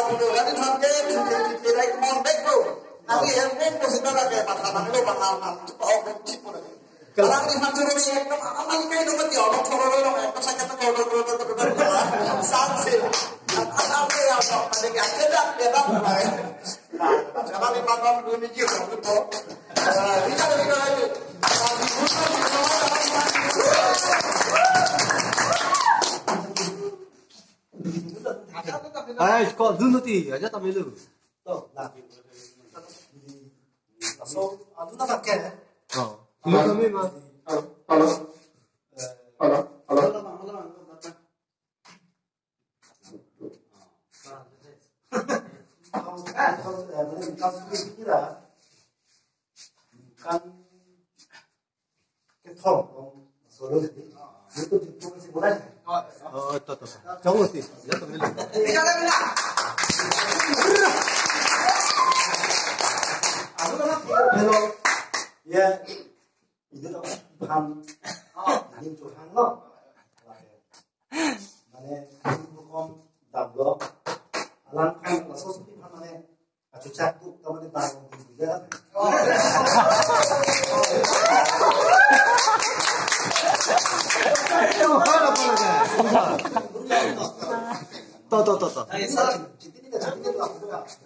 udah kan sampai tidak mau beko. Nanti yang beko sudah lagi patah itu patah oh benci pun. Kalau ini macam ini amal kayak itu betul orang orang orang sakit kalau sanksi. Amal kayak apa? Ada yang ada dia nah, sekarang ini makan dulu mikir gitu. Kita lagi. Ay, kok dulu ti aja tapi lu. Tuh, nah. So, 누나 밖에. Lu kami mah. Halo. Kan cái thòng số lượng thì tôi chỉ tôi sẽ muốn đây. Tuh. Jangan ti. Ya tapi lu. Hello. Ya. Itu tuh ham. Nanin tuh ham lo. Mana bukom dablo. Alam kan langsung seperti mana? Acu cakuk kamu di tangan juga. Tuh.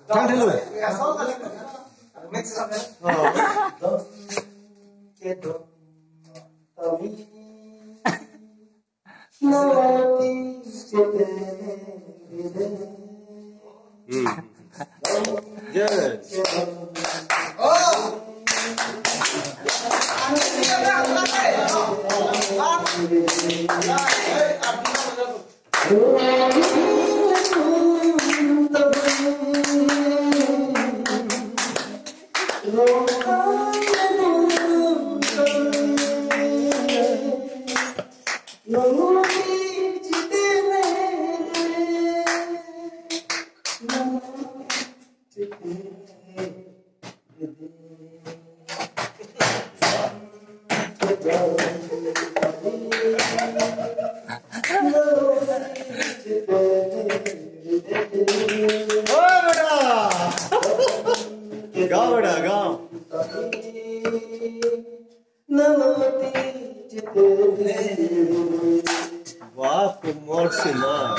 Jangan dulu. Good. Wah, kumor sina.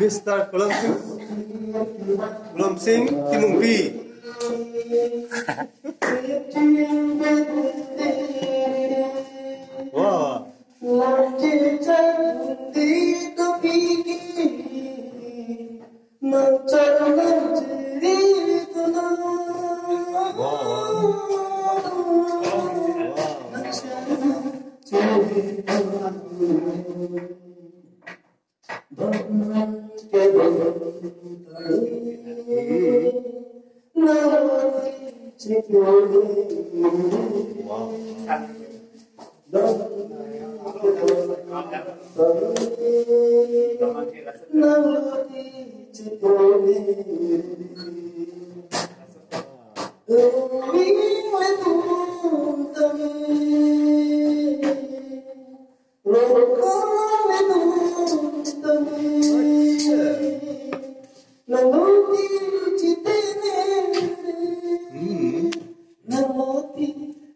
Mr. Belum sing Timungbi. Wah. Lalu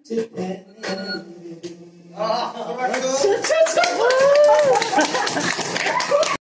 Chip